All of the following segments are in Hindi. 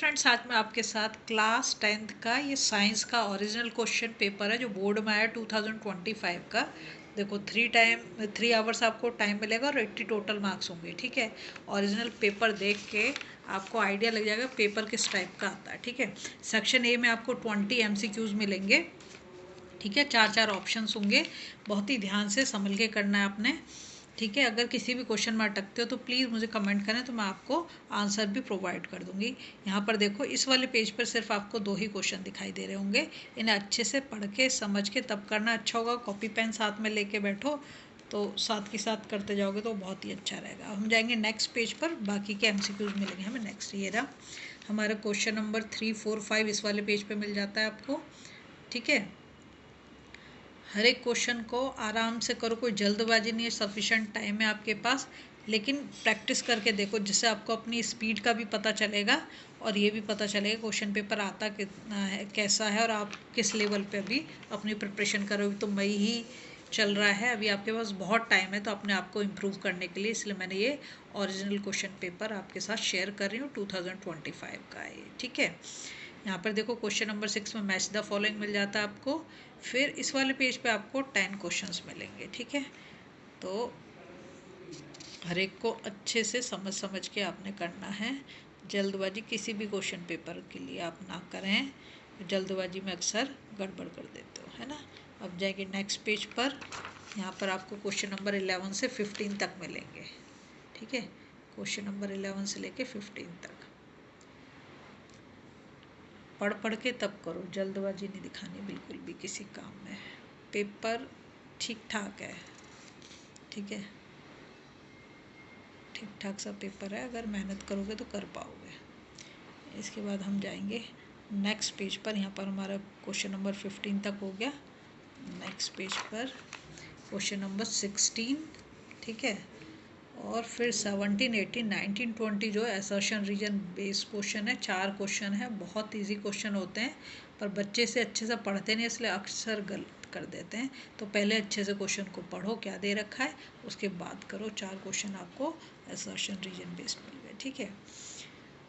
फ्रेंड्स, आज मैं आपके साथ क्लास 10th का ये साइंस का ओरिजिनल क्वेश्चन पेपर है जो बोर्ड में आया 2025 का। देखो 3 आवर्स आपको टाइम मिलेगा और 80 टोटल मार्क्स होंगे। ठीक है, ओरिजिनल पेपर देख के आपको आइडिया लग जाएगा पेपर किस टाइप का आता है। ठीक है, सेक्शन ए में आपको 20 MCQs मिलेंगे। ठीक है, 4 ऑप्शंस होंगे। बहुत ही ध्यान से संभल के करना है आपने। ठीक है, अगर किसी भी क्वेश्चन में अटकते हो तो प्लीज़ मुझे कमेंट करें, तो मैं आपको आंसर भी प्रोवाइड कर दूंगी। यहाँ पर देखो, इस वाले पेज पर सिर्फ आपको 2 ही क्वेश्चन दिखाई दे रहे होंगे। इन्हें अच्छे से पढ़ के समझ के तब करना अच्छा होगा। कॉपी पेन साथ में लेके बैठो तो साथ के साथ करते जाओगे तो बहुत ही अच्छा रहेगा। हम जाएंगे नेक्स्ट पेज पर, बाकी के MCQs मिलेंगे हमें नेक्स्ट। ये रहा हमारा क्वेश्चन नंबर 3, 4, 5 इस वाले पेज पर मिल जाता है आपको। ठीक है, हर एक क्वेश्चन को आराम से करो, कोई जल्दबाजी नहीं है, सफिशेंट टाइम है आपके पास। लेकिन प्रैक्टिस करके देखो, जिससे आपको अपनी स्पीड का भी पता चलेगा और ये भी पता चलेगा क्वेश्चन पेपर आता कितना है, कैसा है, और आप किस लेवल पे अभी अपनी प्रिपरेशन करो। अभी तो मई ही चल रहा है, अभी आपके पास बहुत टाइम है तो अपने आप को इम्प्रूव करने के लिए, इसलिए मैंने ये ओरिजिनल क्वेश्चन पेपर आपके साथ शेयर कर रही हूँ। 2025 का है ये। ठीक है, यहाँ पर देखो क्वेश्चन नंबर 6 में मैच द फॉलोइंग मिल जाता है आपको। फिर इस वाले पेज पे आपको 10 क्वेश्चंस मिलेंगे। ठीक है, तो हर एक को अच्छे से समझ समझ के आपने करना है। जल्दबाजी किसी भी क्वेश्चन पेपर के लिए आप ना करें, जल्दबाजी में अक्सर गड़बड़ कर देते हो, है ना। अब जाएंगे नेक्स्ट पेज पर। यहाँ पर आपको क्वेश्चन नंबर 11 से 15 तक मिलेंगे। ठीक है, क्वेश्चन नंबर 11 से लेके 15 तक पढ़ पढ़ के तब करो, जल्दबाजी नहीं दिखानी बिल्कुल भी किसी काम में। पेपर ठीक ठाक है। ठीक है, ठीक ठाक सा पेपर है, अगर मेहनत करोगे तो कर पाओगे। इसके बाद हम जाएंगे नेक्स्ट पेज पर। यहाँ पर हमारा क्वेश्चन नंबर 15 तक हो गया। नेक्स्ट पेज पर क्वेश्चन नंबर 16। ठीक है, और फिर 17, 18, 19, 20 जो है असर्शन रीजन बेस्ड क्वेश्चन है। 4 क्वेश्चन है, बहुत इजी क्वेश्चन होते हैं, पर बच्चे से अच्छे से पढ़ते नहीं, इसलिए अक्सर गलत कर देते हैं। तो पहले अच्छे से क्वेश्चन को पढ़ो क्या दे रखा है, उसके बाद करो। 4 क्वेश्चन आपको असर्शन रीजन बेस्ड मिल गए। ठीक है,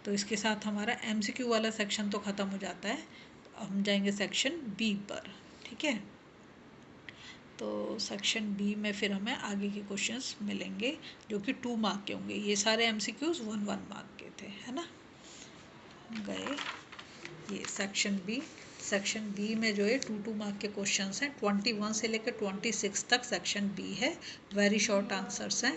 तो इसके साथ हमारा MCQ वाला सेक्शन तो ख़त्म हो जाता है। तो हम जाएंगे सेक्शन B पर। ठीक है, तो सेक्शन बी में फिर हमें आगे के क्वेश्चंस मिलेंगे जो कि 2 मार्क के होंगे। ये सारे MCQs 1 मार्क के थे, है ना। गए ये सेक्शन बी में जो है 2 मार्क के क्वेश्चंस हैं। 21 से लेकर 26 तक सेक्शन बी है, वेरी शॉर्ट आंसर्स हैं।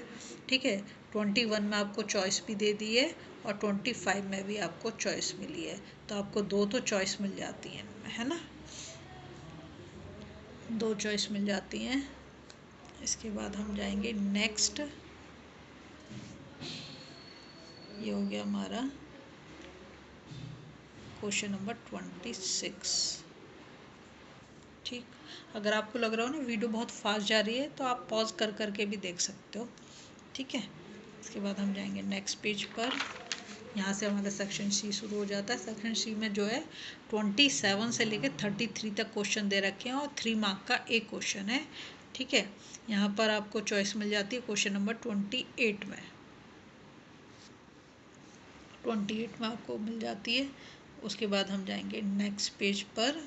ठीक है, 21 में आपको चॉइस भी दे दी है और 25 में भी आपको चॉइस मिली है, तो आपको 2 तो चॉइस मिल जाती हैं इनमें, है ना। 2 चॉइस मिल जाती हैं। इसके बाद हम जाएंगे नेक्स्ट। ये हो गया हमारा क्वेश्चन नंबर 26। ठीक, अगर आपको लग रहा हो ना वीडियो बहुत फास्ट जा रही है तो आप पॉज कर करके भी देख सकते हो। ठीक है, इसके बाद हम जाएंगे नेक्स्ट पेज पर। यहाँ से हमारा सेक्शन सी शुरू हो जाता है। सेक्शन सी में जो है 27 से लेकर 33 तक क्वेश्चन दे रखे हैं और 3 मार्क का एक क्वेश्चन है। ठीक है, यहाँ पर आपको चॉइस मिल जाती है क्वेश्चन नंबर 28 में। 28 में आपको मिल जाती है। उसके बाद हम जाएंगे नेक्स्ट पेज पर।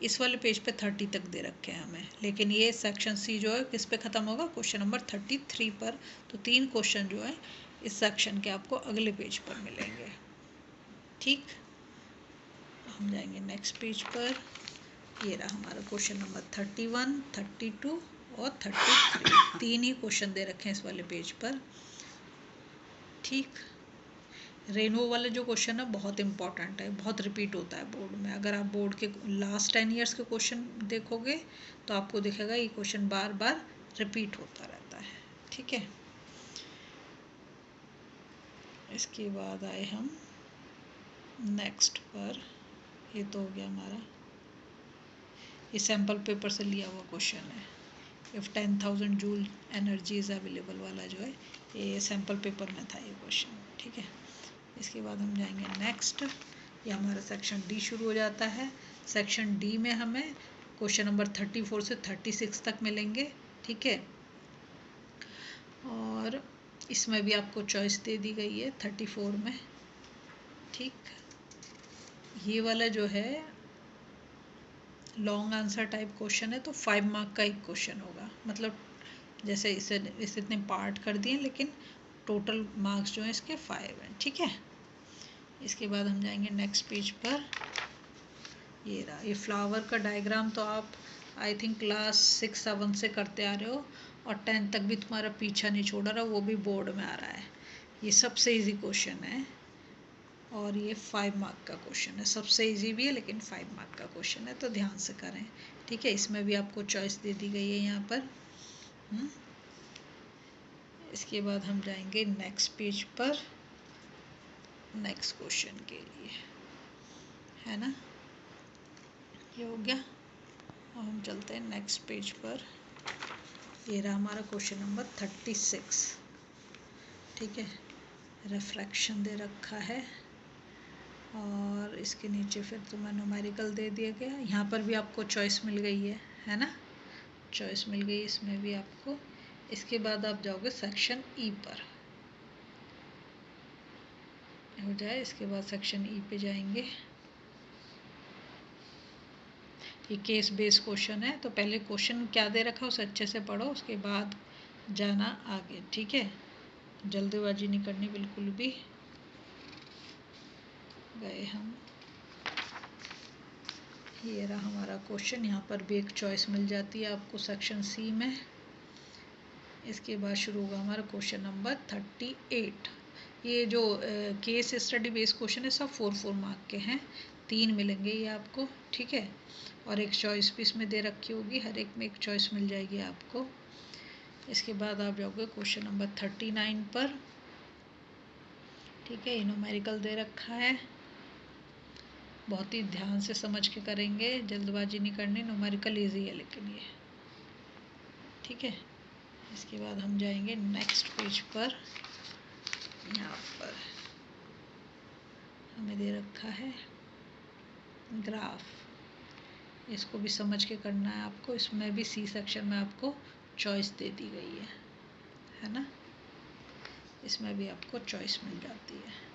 इस वाले पेज पे 30 तक दे रखे हैं हमें, लेकिन ये सेक्शन सी जो है किस पे ख़त्म होगा, क्वेश्चन नंबर 33 पर। तो 3 क्वेश्चन जो है इस सेक्शन के आपको अगले पेज पर मिलेंगे। ठीक, हम जाएंगे नेक्स्ट पेज पर। ये रहा हमारा क्वेश्चन नंबर 31, 32 और 33। 3 ही क्वेश्चन दे रखे हैं इस वाले पेज पर। ठीक, रेनबो वाले जो क्वेश्चन है बहुत इंपॉर्टेंट है, बहुत रिपीट होता है बोर्ड में। अगर आप बोर्ड के लास्ट 10 ईयर्स के क्वेश्चन देखोगे तो आपको दिखेगा ये क्वेश्चन बार बार रिपीट होता रहता है। ठीक है, इसके बाद आए हम नेक्स्ट पर। ये तो हो गया हमारा, ये सैम्पल पेपर से लिया हुआ क्वेश्चन है। If 10,000 joule energy is available वाला जो है ये सैम्पल पेपर में था ये क्वेश्चन। ठीक है, इसके बाद हम जाएंगे नेक्स्ट। ये हमारा सेक्शन डी शुरू हो जाता है। सेक्शन डी में हमें क्वेश्चन नंबर 34 से 36 तक मिलेंगे। ठीक है, और इसमें भी आपको चॉइस दे दी गई है 34 में। ठीक, ये वाला जो है लॉन्ग आंसर टाइप क्वेश्चन है, तो 5 मार्क का एक क्वेश्चन होगा, मतलब जैसे इसे इतने पार्ट कर दिए, लेकिन टोटल मार्क्स जो हैं इसके 5 हैं। ठीक है, इसके बाद हम जाएंगे नेक्स्ट पेज पर। ये रहा, ये फ्लावर का डायग्राम तो आप आई थिंक क्लास 6-7 से करते आ रहे हो, और 10 तक भी तुम्हारा पीछा नहीं छोड़ रहा, वो भी बोर्ड में आ रहा है। ये सबसे इजी क्वेश्चन है, और ये 5 मार्क का क्वेश्चन है, सबसे इजी भी है लेकिन 5 मार्क का क्वेश्चन है, तो ध्यान से करें। ठीक है, इसमें भी आपको चॉइस दे दी गई है यहाँ पर। इसके बाद हम जाएंगे नेक्स्ट पेज पर, नेक्स्ट क्वेश्चन के लिए, है ना, ये हो गया। अब हम चलते हैं नेक्स्ट पेज पर। ये रहा हमारा क्वेश्चन नंबर 36। ठीक है, रिफ्रैक्शन दे रखा है, और इसके नीचे फिर तुम्हें न्यूमेरिकल दे दिया गया। यहाँ पर भी आपको चॉइस मिल गई है ना, चॉइस मिल गई इसमें भी आपको। इसके बाद आप जाओगे सेक्शन ई पर, हो जाए, इसके बाद सेक्शन ई पे जाएंगे। ये केस बेस्ड क्वेश्चन है, तो पहले क्वेश्चन क्या दे रखा है उसे अच्छे से पढ़ो, उसके बाद जाना आगे। ठीक है, जल्दीबाजी नहीं करनी बिल्कुल भी। गए हम, ये रहा हमारा क्वेश्चन, यहाँ पर भी एक चॉइस मिल जाती है आपको सेक्शन सी में। इसके बाद शुरू होगा हमारा क्वेश्चन नंबर 38। ये जो केस स्टडी बेस्ड क्वेश्चन है सब 4-4 मार्क के हैं, 3 मिलेंगे ये आपको। ठीक है, और एक चॉइस भी इसमें दे रखी होगी, हर एक में एक चॉइस मिल जाएगी आपको। इसके बाद आप जाओगे क्वेश्चन नंबर 39 पर। ठीक है, ये न्यूमेरिकल दे रखा है, बहुत ही ध्यान से समझ के करेंगे, जल्दबाजी नहीं करनी, न्यूमेरिकल ईजी है लेकिन ये। ठीक है, इसके बाद हम जाएंगे नेक्स्ट पेज पर। यहाँ पर हमें दे रखा है ग्राफ, इसको भी समझ के करना है आपको। इसमें भी सी सेक्शन में आपको चॉइस दे दी गई है ना, इसमें भी आपको चॉइस मिल जाती है।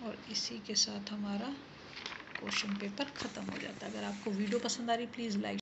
और इसी के साथ हमारा क्वेश्चन पेपर ख़त्म हो जाता है। अगर आपको वीडियो पसंद आ रही प्लीज़ लाइक